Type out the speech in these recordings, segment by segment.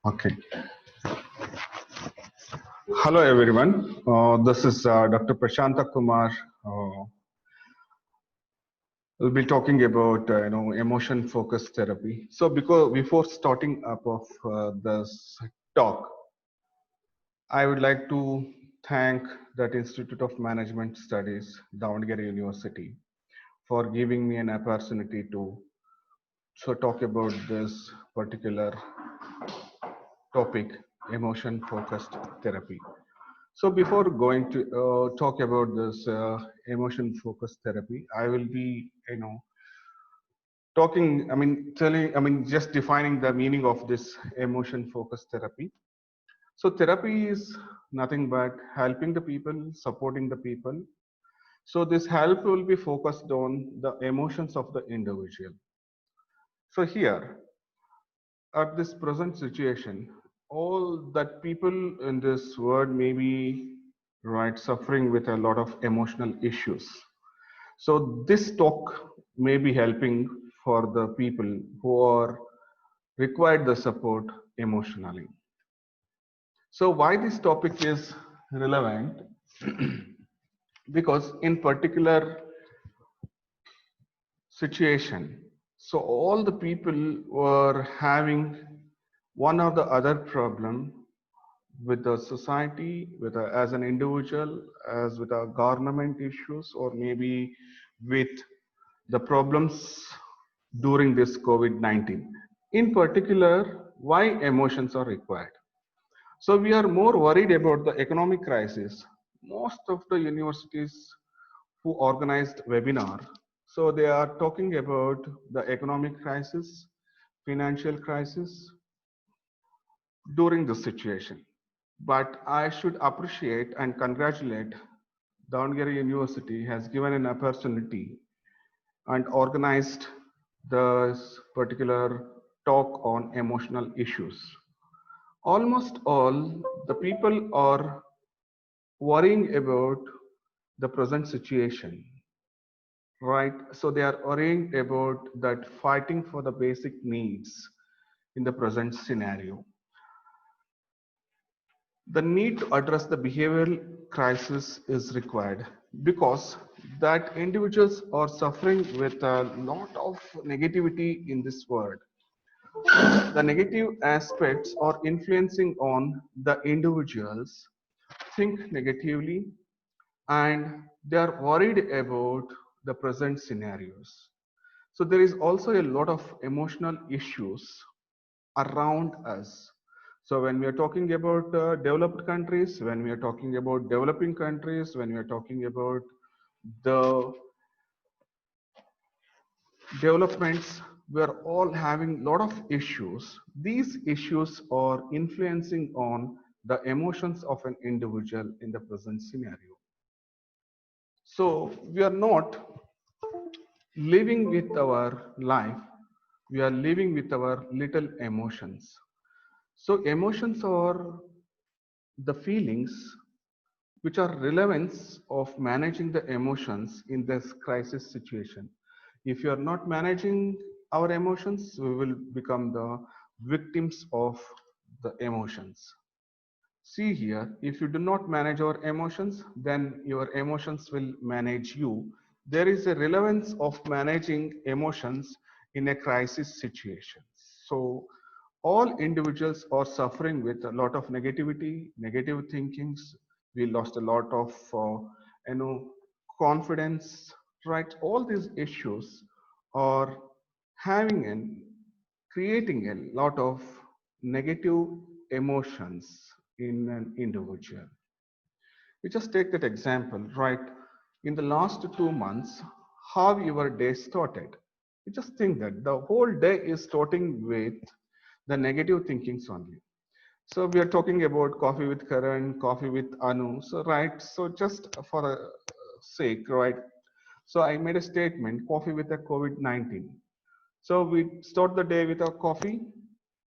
Okay. Hello, everyone. This is Dr. Prashanta Kumar. We'll be talking about emotion-focused therapy. So, before starting up of this talk, I would like to thank that Institute of Management Studies, Davangere University, for giving me an opportunity to talk about this particular topic, emotion-focused therapy. So before going to talk about this emotion-focused therapy, I will be, talking. Just defining the meaning of this emotion-focused therapy. So therapy is nothing but helping the people, supporting the people. So this help will be focused on the emotions of the individual. So here, at this present situation, all that people in this world may be right suffering with a lot of emotional issues. So this talk may be helping for the people who are required the support emotionally. So why this topic is relevant? Because in particular situation, so all the people were having one or the other problem with the society, as an individual, as with our government issues, or maybe with the problems during this COVID-19. In particular, why emotions are required. So we are more worried about the economic crisis. Most of the universities who organized webinar, so they are talking about the economic crisis, financial crisis during this situation. But I should appreciate and congratulate Davangere University has given an opportunity and organized this particular talk on emotional issues. Almost all the people are worrying about the present situation, right? So they are worrying about that fighting for the basic needs in the present scenario. The need to address the behavioral crisis is required because that individuals are suffering with a lot of negativity in this world. The negative aspects are influencing on the individuals think negatively, and they are worried about the present scenarios. So there is also a lot of emotional issues around us. So when we are talking about developed countries, when we are talking about developing countries, when we are talking about the developments, we are all having a lot of issues. These issues are influencing on the emotions of an individual in the present scenario. So we are not living with our life, we are living with our little emotions. So emotions are the feelings which are relevance of managing the emotions in this crisis situation. If you are not managing our emotions, we will become the victims of the emotions. See here, if you do not manage your emotions, then your emotions will manage you. There is a relevance of managing emotions in a crisis situation. So all individuals are suffering with a lot of negativity, negative thinkings. We lost a lot of, you know, confidence, right? All these issues are having and creating a lot of negative emotions in an individual. You just take that example, right? In the last 2 months, how your day started. You just think that the whole day is starting with the negative thinkings only. So we are talking about coffee with Karan, coffee with Anu. So right, so just for a sake, right? So I made a statement, coffee with a COVID-19. So we start the day with a coffee,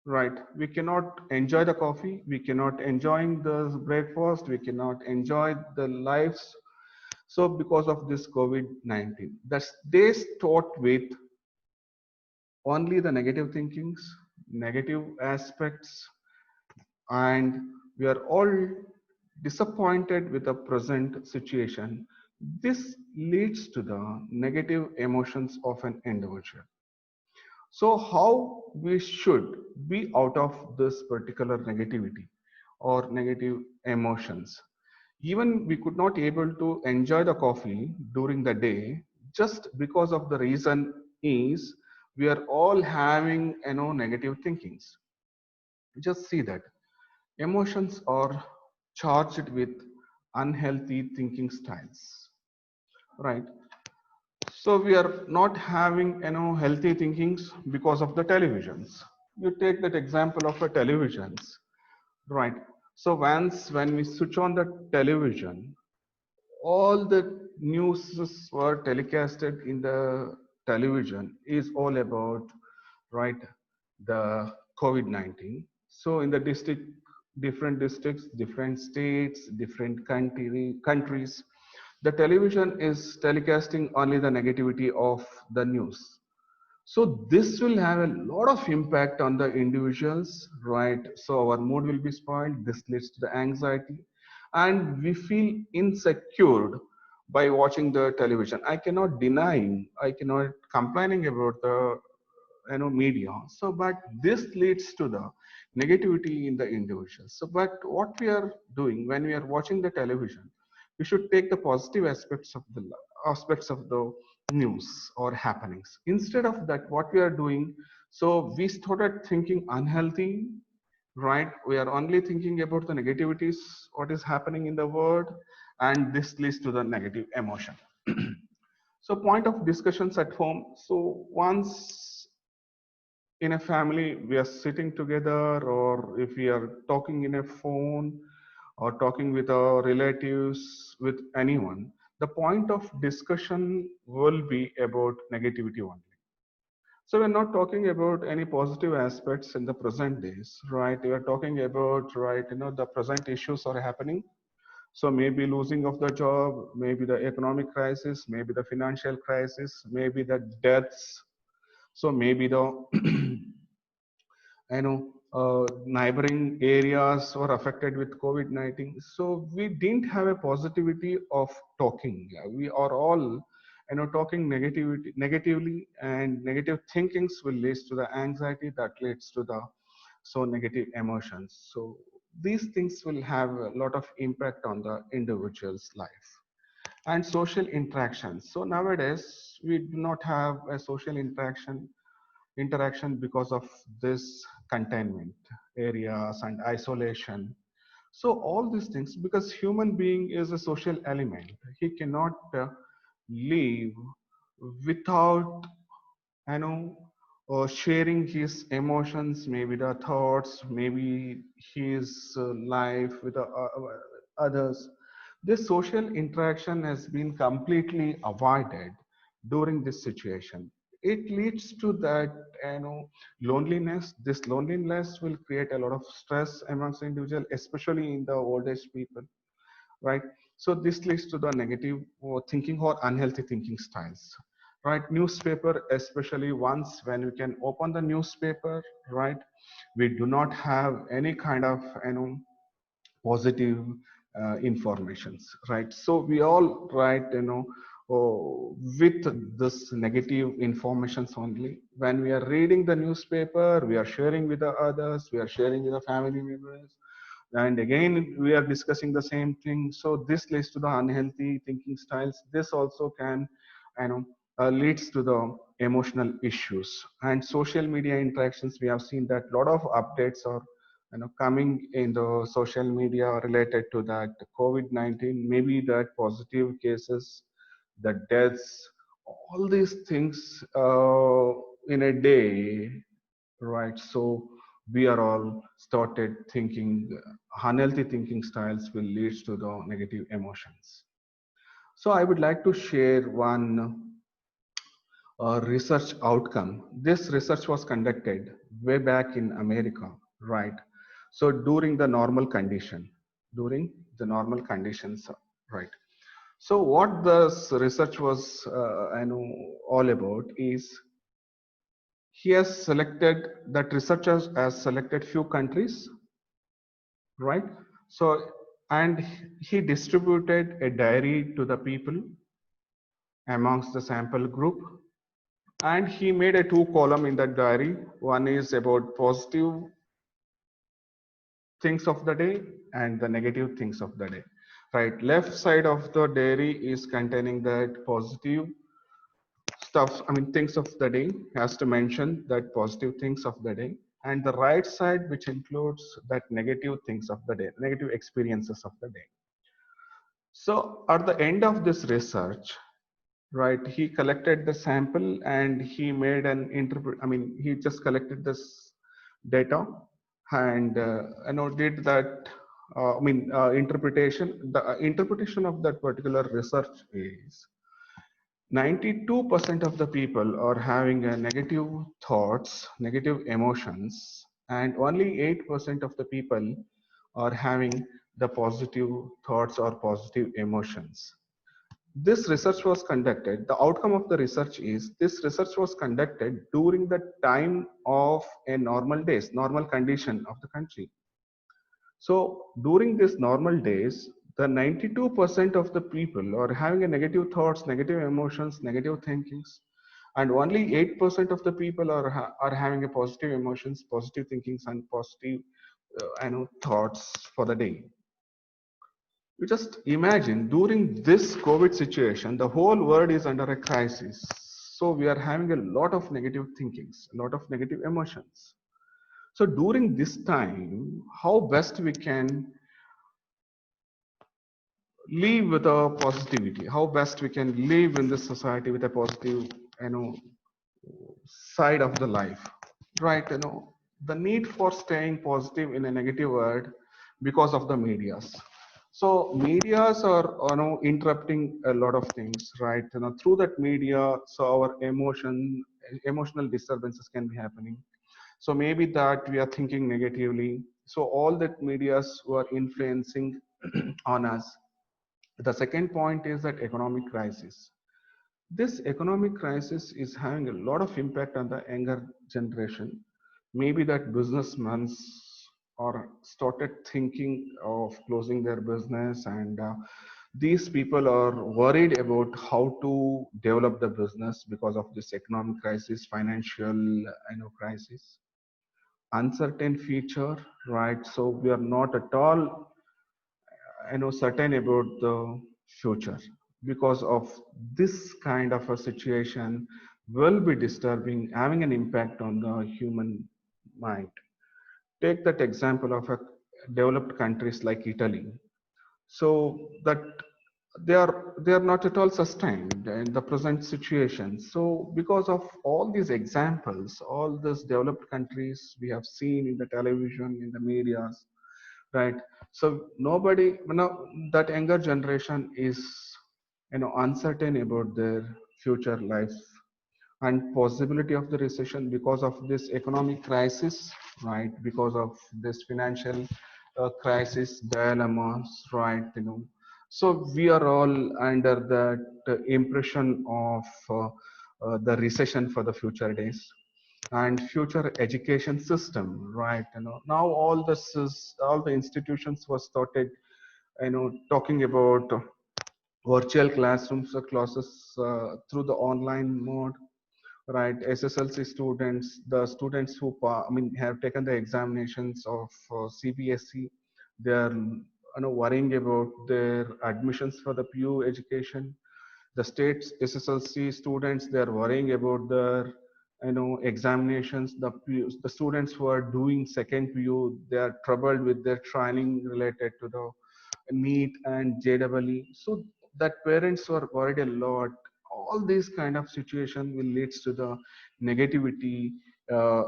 right? We cannot enjoy the coffee. We cannot enjoy the breakfast. We cannot enjoy the lives. So because of this COVID-19, that's they start with only the negative thinkings, negative aspects, and we are all disappointed with the present situation. This leads to the negative emotions of an individual. So how we should be out of this particular negativity or negative emotions? Even we could not able to enjoy the coffee during the day just because of the reason is we are all having negative thinkings. Just see that emotions are charged with unhealthy thinking styles, right? So we are not having healthy thinkings because of the televisions. You take that example of a televisions, right? So once when we switch on the television, all the news were telecasted in the television is all about, right, the COVID-19. So in the different districts, different states, different countries, the television is telecasting only the negativity of the news. So this will have a lot of impact on the individuals, right? So our mood will be spoiled. This leads to the anxiety, and we feel insecure by watching the television. I cannot deny, I cannot complaining about the media. So, but this leads to the negativity in the individuals. So, but what we are doing when we are watching the television, we should take the positive aspects of the news or happenings. Instead of that, what we are doing, so we started thinking unhealthy, right? We are only thinking about the negativities, what is happening in the world, and this leads to the negative emotion. So point of discussions at home. So once in a family we are sitting together, or if we are talking in a phone or talking with our relatives, with anyone, the point of discussion will be about negativity only. So we're not talking about any positive aspects in the present days, right? We are talking about, right, the present issues are happening. So maybe losing of the job, maybe the economic crisis, maybe the financial crisis, maybe the deaths. So maybe the neighboring areas were affected with COVID-19. So we didn't have a positivity of talking. Yeah, we are all talking negatively, and negative thinkings will lead to the anxiety that leads to the negative emotions. So these things will have a lot of impact on the individual's life. And social interactions. So nowadays we do not have a social interaction because of this containment areas and isolation. So all these things, because human being is a social element, he cannot live without sharing his emotions, maybe the thoughts, maybe his life with the, others. This social interaction has been completely avoided during this situation. It leads to that loneliness. This loneliness will create a lot of stress amongst individual, especially in the old age people, right? So this leads to the negative thinking or unhealthy thinking styles, right? Newspaper, especially once when we can open the newspaper, right? We do not have any kind of positive informations, right? So we all, right, with this negative informations only. When we are reading the newspaper, we are sharing with the others, we are sharing with the family members, and again we are discussing the same thing. So this leads to the unhealthy thinking styles. This also can you know leads to the emotional issues. And social media interactions, we have seen that a lot of updates are coming in the social media related to that COVID-19, maybe that positive cases, the deaths, all these things in a day, right? So we are all started thinking unhealthy thinking styles will lead to the negative emotions. So I would like to share one research outcome. This research was conducted way back in America, right? So during the normal conditions, right? So what this research was, all about is he has selected that researchers has selected few countries, right? So, and he distributed a diary to the people amongst the sample group, and he made a two column in that diary. One is about positive things of the day and the negative things of the day, right? Left side of the diary is containing that positive stuff, I mean things of the day, has to mention that positive things of the day, and the right side which includes that negative things of the day, negative experiences of the day. So at the end of this research, right, he collected the sample and he made an interpret, I mean he just collected this data and did that interpretation. The interpretation of that particular research is 92% of the people are having a negative thoughts, negative emotions, and only 8% of the people are having the positive thoughts or positive emotions. This research was conducted, the outcome of the research is this research was conducted during the time of a normal days, normal condition of the country. So during these normal days, the 92% of the people are having a negative thoughts, negative emotions, negative thinkings, and only 8% of the people are having a positive emotions, positive thinkings, and positive thoughts for the day. You just imagine during this COVID situation, the whole world is under a crisis. So we are having a lot of negative thinkings, a lot of negative emotions. So during this time, how best we can live with a positivity, how best we can live in this society with a positive, you know, side of the life, right? The need for staying positive in a negative world because of the medias. So medias are interrupting a lot of things, right? Through that media, so our emotional disturbances can be happening. So maybe that we are thinking negatively. So all that medias were influencing on us. The second point is that economic crisis. This economic crisis is having a lot of impact on the younger generation. Maybe that businessmen are started thinking of closing their business, and these people are worried about how to develop the business because of this economic crisis, financial crisis, uncertain future, right? So we are not at all certain about the future because of this kind of a situation will be disturbing, having an impact on the human mind. Take that example of a developed countries like Italy. So that they are not at all sustained in the present situation. So because of all these examples, all these developed countries we have seen in the television, in the medias, right? So nobody, that younger generation is uncertain about their future life and possibility of the recession because of this economic crisis, right? Because of this financial crisis dilemmas, right? So we are all under that impression of the recession for the future days and future education system, right? Now all this is, all the institutions were started talking about virtual classrooms or classes through the online mode, right? SSLC students, the students who have taken the examinations of CBSE, they are worrying about their admissions for the PU education. The state's SSLC students, they are worrying about their examinations. The students who are doing second PU, they are troubled with their training related to the NEET and JEE. So that parents were worried a lot. All these kind of situation will leads to the negativity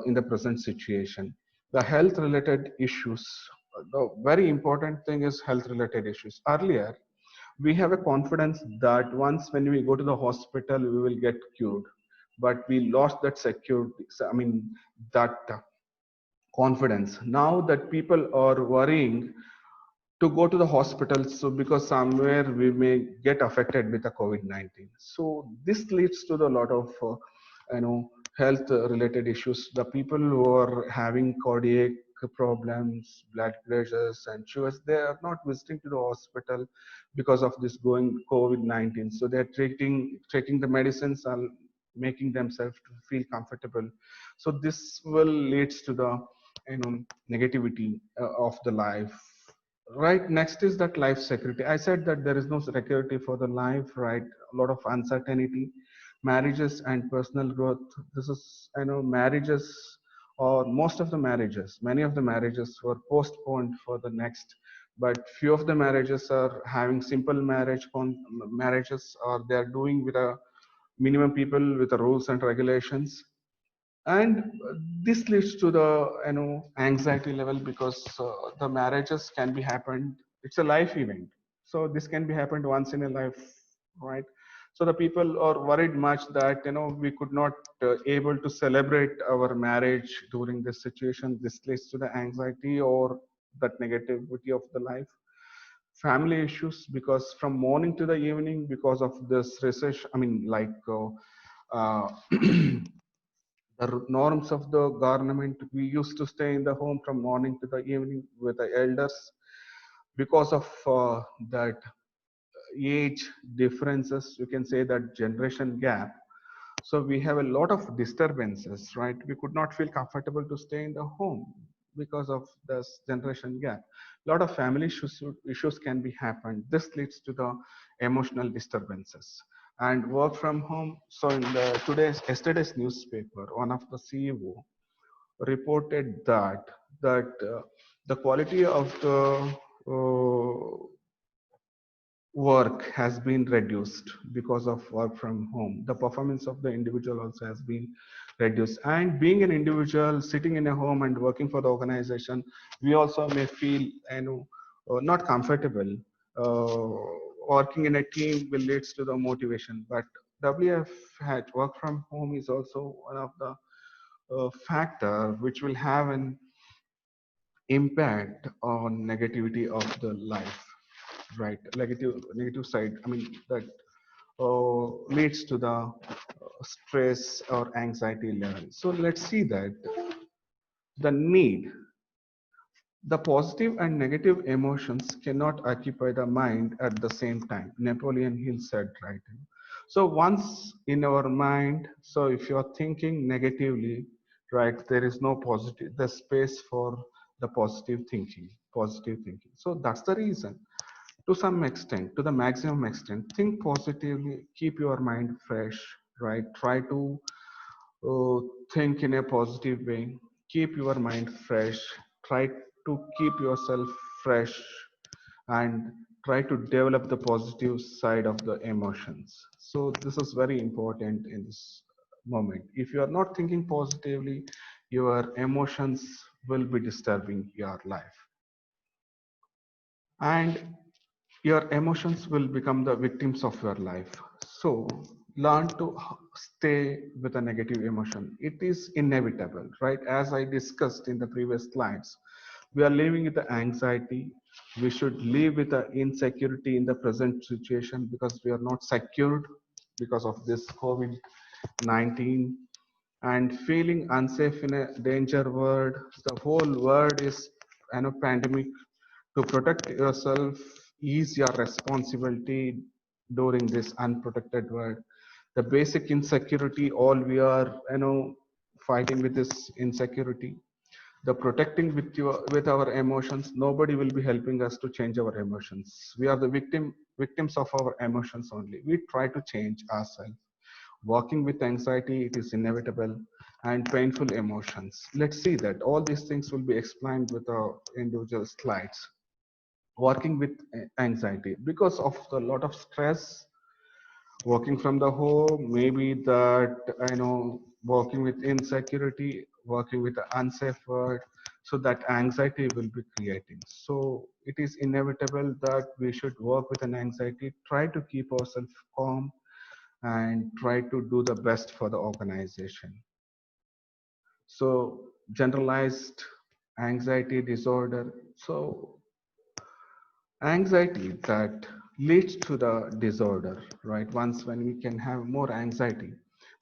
in the present situation. The health related issues, the very important thing is health related issues. Earlier we have a confidence that once when we go to the hospital we will get cured, but we lost that security, that confidence. Now that people are worrying to go to the hospital, so because somewhere we may get affected with the COVID-19. So this leads to the lot of health related issues. The people who are having cardiac problems, blood pressures and sugars, they are not visiting to the hospital because of this going COVID-19. So they're taking the medicines and making themselves to feel comfortable. So this will leads to the negativity of the life. Right, next is that life security. I said that there is no security for the life, right? A lot of uncertainty, marriages and personal growth. This is, marriages, or most of the marriages, many of the marriages were postponed for the next, but few of the marriages are having simple marriages, or they are doing with a minimum people with the rules and regulations. And this leads to the anxiety level, because the marriages can be happened, it's a life event, so this can be happened once in a life, right? So the people are worried much that we could not able to celebrate our marriage during this situation. This leads to the anxiety or that negativity of the life. Family issues, because from morning to the evening, because of this recession, I mean, like uh, the norms of the government, we used to stay in the home from morning to the evening with the elders. Because of that age differences, you can say that generation gap, so we have a lot of disturbances, right? We could not feel comfortable to stay in the home because of this generation gap. A lot of family issues can be happened. This leads to the emotional disturbances. And work from home. So in the yesterday's newspaper, one of the CEO reported that the quality of the work has been reduced because of work from home. The performance of the individual also has been reduced. And being an individual sitting in a home and working for the organization, we also may feel not comfortable. Working in a team will leads to the motivation, but WF had work from home is also one of the factor which will have an impact on negativity of the life, right? Negative side, I mean, that leads to the stress or anxiety level. So let's see that the need, the positive and negative emotions cannot occupy the mind at the same time. Napoleon Hill said, right? So once in our mind, so if you are thinking negatively, right, there is no positive, the space for the positive thinking. So that's the reason, to some extent, to the maximum extent, think positively, keep your mind fresh, right? Try to uh, think in a positive way, keep your mind fresh, try to keep yourself fresh, and try to develop the positive side of the emotions. So this is very important in this moment. If you are not thinking positively, your emotions will be disturbing your life, and your emotions will become the victims of your life. So learn to stay with a negative emotion. It is inevitable, right? As I discussed in the previous slides, we are living with the anxiety. We should live with the insecurity in the present situation, because we are not secured because of this COVID-19, and feeling unsafe in a danger world. The whole world is pandemic. To protect yourself is your responsibility during this unprotected world. The basic insecurity, all we are fighting with this insecurity. The protecting with our emotions, nobody will be helping us to change our emotions. We are the victims of our emotions only. We try to change ourselves. Working with anxiety, it is inevitable, and painful emotions. Let's see that all these things will be explained with our individual slides. Working with anxiety, because of the lot of stress, working from the home, maybe that working with insecurity, working with the unsafe word, so that anxiety will be creating. So it is inevitable that we should work with an anxiety, try to keep ourselves calm, and try to do the best for the organization. So generalized anxiety disorder, so anxiety that leads to the disorder, right? Once when we can have more anxiety,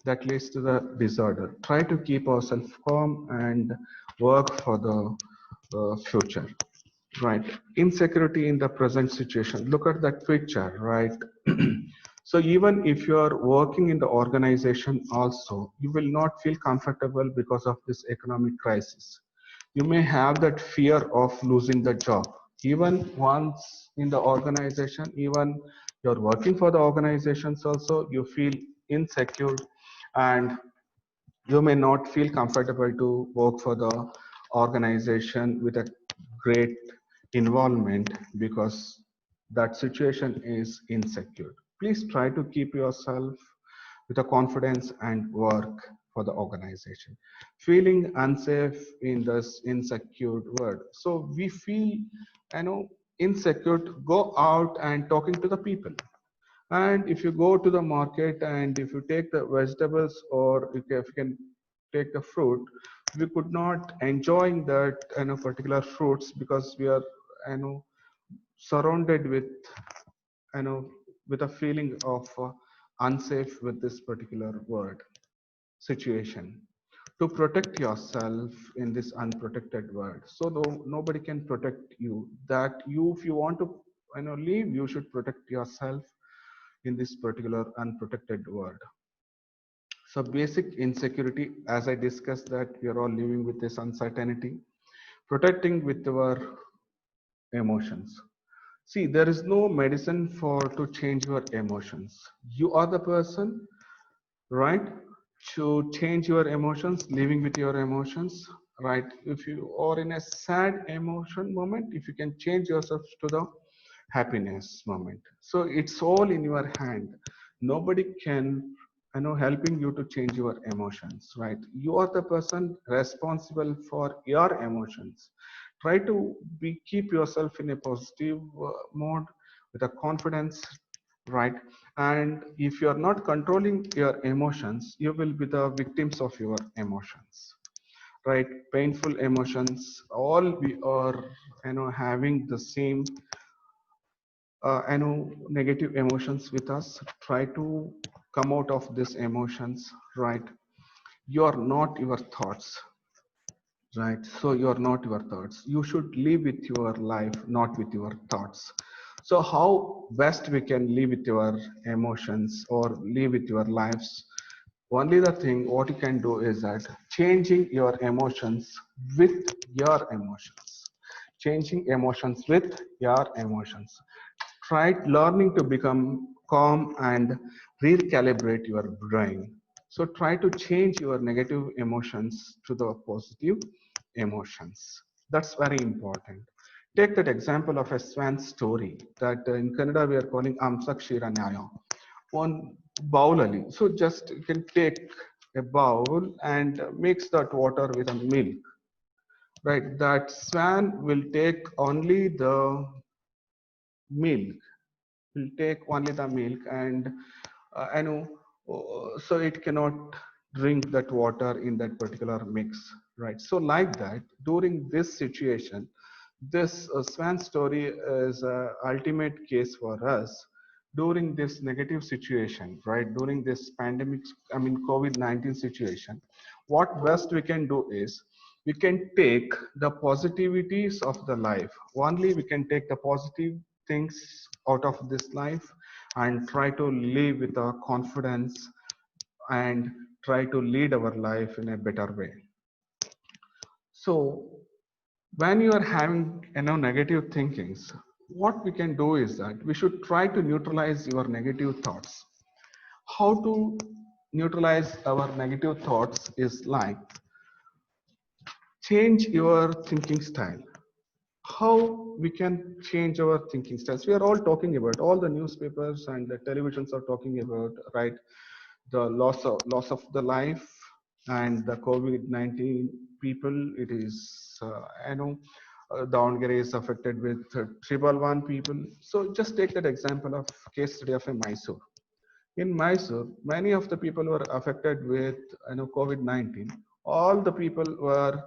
that leads to the disorder. Try to keep ourselves calm and work for the future, right? Insecurity in the present situation. Look at that picture, right? So even if you are working in the organization also, you will not feel comfortable because of this economic crisis. You may have that fear of losing the job. Even once in the organization, even you're working for the organizations also, you feel insecure, and you may not feel comfortable to work for the organization with a great involvement because that situation is insecure. Please try to keep yourself with a confidence and work for the organization. Feeling unsafe in this insecure world. So we feel, insecure to go out and talking to the people. And if you go to the market and if you take the vegetables or if you can take the fruit, we could not enjoying that particular fruits because we are surrounded with you know with a feeling of unsafe with this particular word situation. To protect yourself in this unprotected world, so though nobody can protect you, that you if you want to leave, you should protect yourself in this particular unprotected world. So basic insecurity, as I discussed, that we are all living with this uncertainty, protecting with our emotions. See, there is no medicine for to change your emotions. You are the person, right, to change your emotions, living with your emotions, right? If you are in a sad emotion moment, if you can change yourself to the happiness moment, so it's all in your hand. Nobody can helping you to change your emotions, right? You are the person responsible for your emotions. Try to be keep yourself in a positive mode with a confidence, right? And if you are not controlling your emotions, you will be the victims of your emotions, right? Painful emotions, all we are having the same negative emotions with us. Try to come out of these emotions, right? You are not your thoughts, right? So you are not your thoughts. You should live with your life, not with your thoughts. So how best we can live with your emotions or live with your lives? Only the thing what you can do is that changing your emotions with your emotions. Changing emotions with your emotions. Try learning to become calm and recalibrate your brain. So try to change your negative emotions to the positive emotions. That's very important. Take that example of a swan story that in Canada we are calling Amsak Shira Nyaya. One bowl ali. So just you can take a bowl and mix that water with a milk. Right, that swan will take only the milk, will take only the milk, and so it cannot drink that water in that particular mix, right? So like that, during this situation, this swan story is a ultimate case for us during this negative situation, right? During this pandemic, I mean COVID-19 situation, what best we can do is we can take the positivities of the life. Only we can take the positive things out of this life and try to live with our confidence and try to lead our life in a better way. So when you are having negative thinkings, what we can do is that we should try to neutralize your negative thoughts. How to neutralize our negative thoughts is like change your thinking style. How we can change our thinking styles? We are all talking about, all the newspapers and the televisions are talking about, right? The loss of the life and the COVID-19 people. It is Davangere is affected with 111 people. So just take that example of case study of a Mysore. In Mysore, many of the people were affected with COVID-19. All the people were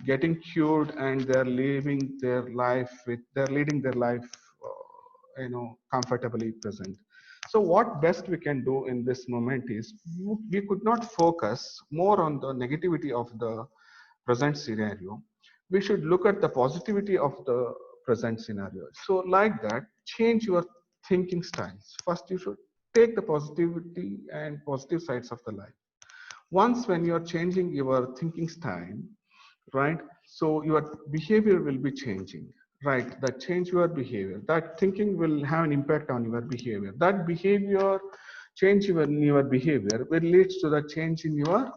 getting cured and they're leading their life comfortably present. So what best we can do in this moment is we could not focus more on the negativity of the present scenario. we should look at the positivity of the present scenario. So like that, change your thinking styles. First, you should take the positivity and positive sides of the life. Once when you are changing your thinking style, right, so your behavior will be changing, right? That change your behavior, that thinking will have an impact on your behavior. That behavior change in your behavior will lead to the change in your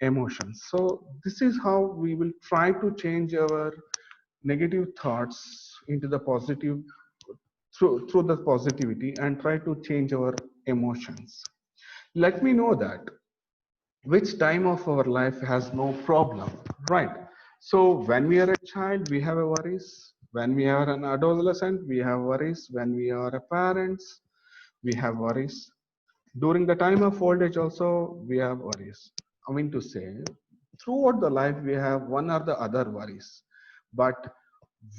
emotions. So this is how we will try to change our negative thoughts into the positive through the positivity, and try to change our emotions. Let me know that which time of our life has no problem, right? So when we are a child, we have a worries. When we are an adolescent, we have worries. When we are a parents, we have worries. During the time of old age also, we have worries. I mean to say, throughout the life we have one or the other worries. But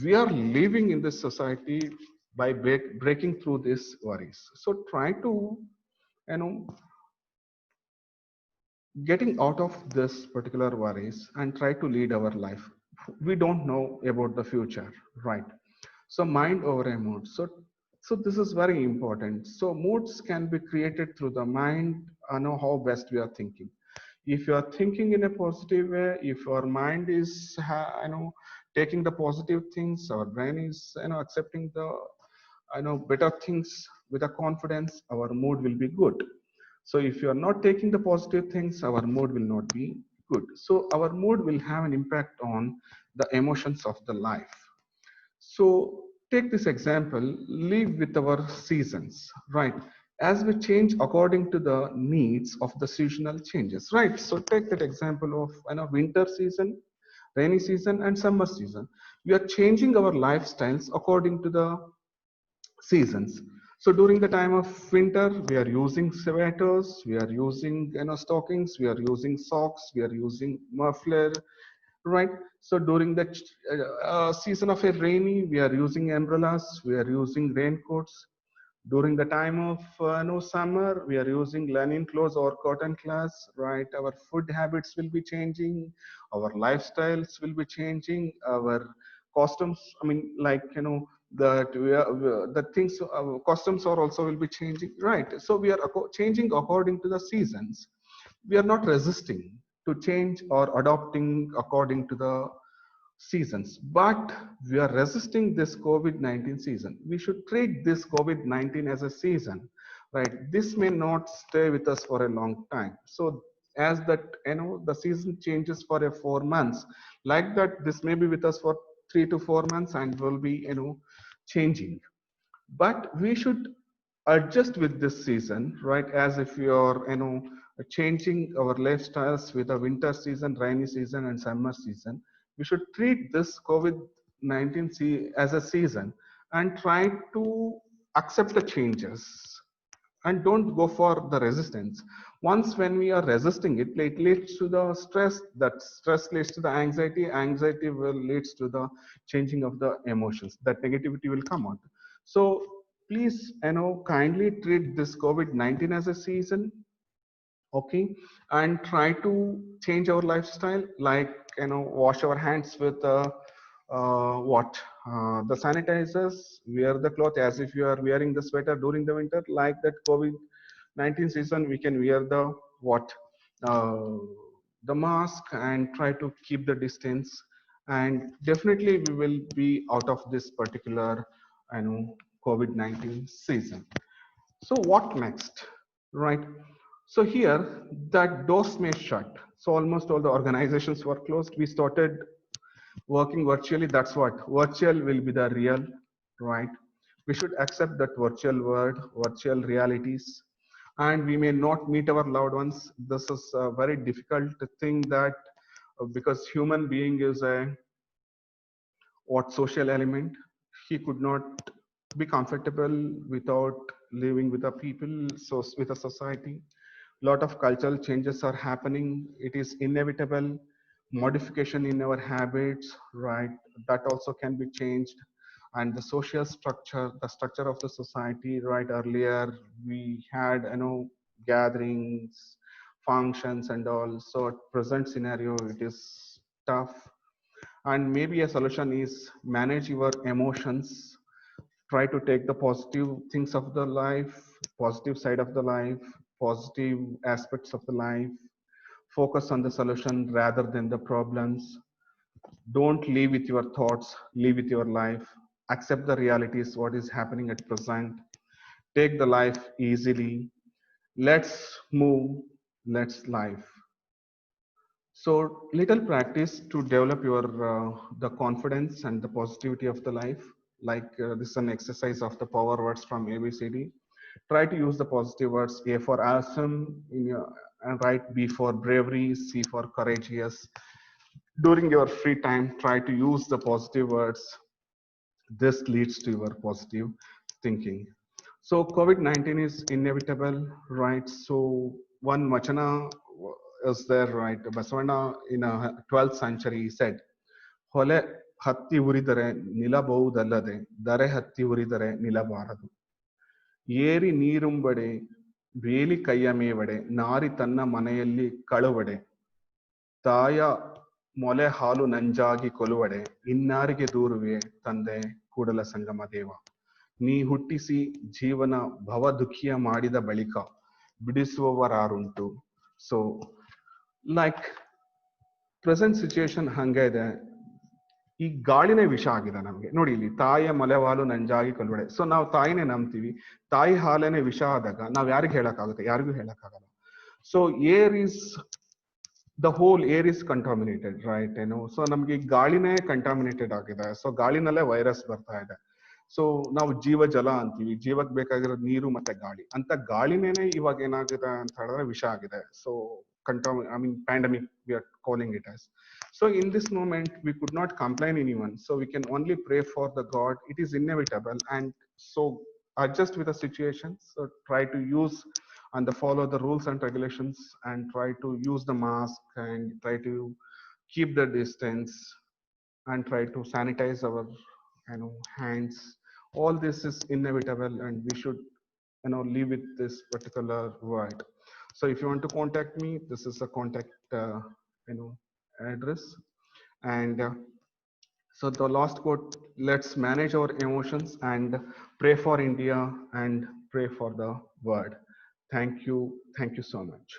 we are living in this society by breaking through these worries. So try to, you know, getting out of this particular worries and try to lead our life. We don't know about the future, right? So mind over a mood. So this is very important. So moods can be created through the mind. I know how best we are thinking. If you are thinking in a positive way, if your mind is taking the positive things, our brain is accepting the better things with a confidence, our mood will be good. So if you are not taking the positive things, our mood will not be good. So our mood will have an impact on the emotions of the life. So take this example, live with our seasons, right? As we change according to the needs of the seasonal changes, right? So take that example of winter season, rainy season, and summer season. We are changing our lifestyles according to the seasons. So during the time of winter, we are using sweaters, we are using stockings, we are using socks, we are using muffler, right? So during the season of a rainy, we are using umbrellas, we are using raincoats. During the time of summer, we are using linen clothes or cotton cloths, right? Our food habits will be changing, our lifestyles will be changing, our costumes. I mean, like that the things, costumes are also will be changing, right? So we are changing according to the seasons. We are not resisting to change or adopting according to the seasons, but we are resisting this COVID-19 season. We should treat this COVID-19 as a season, right? This may not stay with us for a long time. So as that, the season changes for a 4 months, like that, this may be with us for 3 to 4 months and will be, changing. But we should adjust with this season, right? As if we are changing our lifestyles with a winter season, rainy season, and summer season. We should treat this COVID-19 as a season and try to accept the changes and don't go for the resistance. Once when we are resisting it, it leads to the stress. That stress leads to the anxiety. Anxiety will leads to the changing of the emotions. That negativity will come out. So please, kindly treat this COVID-19 as a season, okay, and try to change our lifestyle, like wash our hands with what the sanitizers, wear the cloth as if you are wearing the sweater during the winter. Like that COVID-19 season, we can wear the what uh, the mask and try to keep the distance, and definitely we will be out of this particular COVID-19 season. So what next, right? So here, that doors may shut. So almost all the organizations were closed. We started working virtually. That's what virtual will be the real, right? We should accept that virtual world, virtual realities, and we may not meet our loved ones. This is a very difficult thing that because human being is a what social element. He could not be comfortable without living with the people, so with a society. Lot of cultural changes are happening. It is inevitable. Modification in our habits, right? That also can be changed. And the social structure, the structure of the society, right? Earlier we had gatherings, functions, and all. So at present scenario, it is tough. And maybe a solution is manage your emotions, try to take the positive things of the life, positive side of the life, positive aspects of the life, focus on the solution rather than the problems. Don't live with your thoughts, live with your life, accept the realities what is happening at present, take the life easily, let's move, let's live. So little practice to develop your the confidence and the positivity of the life. Like this is an exercise of the power words from ABCD. Try to use the positive words. A for awesome, and write B for bravery, C for courageous. During your free time, try to use the positive words. This leads to your positive thinking. So COVID-19 is inevitable, right? So one Machana is there, right? Basavana in a 12th century said, "Hole hatti uridare nilaಬಹುದಲ್ಲದೆ ದರೆ ಹತ್ತಿ ಉರಿದರೆ ನಿಲಬಾರದು. ಏರಿ ನೀರುಂಬಡೆ ಬೇಲಿ ಕೈಯ ಮೇವಡೆ ನಾರಿ ತನ್ನ ಮನೆಯಲ್ಲಿ ಕಳುವಡೆ ತಾಯ ಮೊಲೆ ಹಾಲು ನಂಜಾಗಿ ಕೊಲುವಡೆ ಇನ್ನಾರಿಗೆ ದೂರುವೆ ತಂದೆ ಕೂಡಲ ಸಂಗಮ ದೇವ. ನೀ ಹುಟ್ಟಿಸಿ ಜೀವನ ಭವದುಃಖಿಯ ಮಾಡಿದ ಬಳಿಕ ಬಿಡಿಸುವವರಾರುಂಟು." ಸೊ ಲೈಕ್ ಪ್ರೆಸೆಂಟ್ ಸಿಚುಯೇಷನ್ ಹಂಗೆ ಇದೆ. ಈ ಗಾಳಿನೇ ವಿಷ ಆಗಿದೆ ನಮ್ಗೆ. ನೋಡಿ ಇಲ್ಲಿ ತಾಯಿಯ ಮಲೆವಾಲು ನಂಜಾಗಿ ಕೊಲ್ವಡೆ. ಸೊ ನಾವು ತಾಯಿನೇ ನಂಬ್ತೀವಿ, ತಾಯಿ ಹಾಲೇನೆ ವಿಷ ಆದಾಗ ನಾವ್ ಯಾರಿಗ್ ಹೇಳಕ್ಕಾಗುತ್ತೆ? ಯಾರಿಗೂ ಹೇಳಕ್ಕಾಗಲ್ಲ. So air is the whole air is contaminated, right? So ನಮ್ಗೆ ಗಾಳಿನೇ ಕಂಟಾಮಿನೇಟೆಡ್ ಆಗಿದೆ. ಸೊ ಗಾಳಿನಲ್ಲೇ ವೈರಸ್ ಬರ್ತಾ ಇದೆ. ಸೊ ನಾವು ಜೀವ ಜಲ ಅಂತೀವಿ, ಜೀವಕ್ಕೆ ಬೇಕಾಗಿರೋ ನೀರು ಮತ್ತೆ ಗಾಳಿ ಅಂತ ಗಾಳಿನೇನೆ ಇವಾಗ ಏನಾಗಿದೆ ಅಂತ ಹೇಳಿದ್ರೆ ವಿಷ ಆಗಿದೆ. So pandemic we are calling it as. So in this moment we could not complain anyone, so we can only pray for the God. It is inevitable, and so adjust with the situation. So try to use and follow the rules and regulations, and try to use the mask, and try to keep the distance, and try to sanitize our hands. All this is inevitable, and we should live with this particular word. So if you want to contact me, this is a contact address. And so the last quote: let's manage our emotions and pray for India and pray for the world. Thank you so much.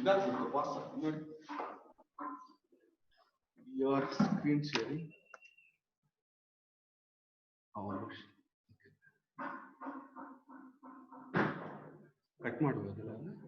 Last your screen sharing. Cut ಮಾಡ್ಬೋದಲ್ಲ.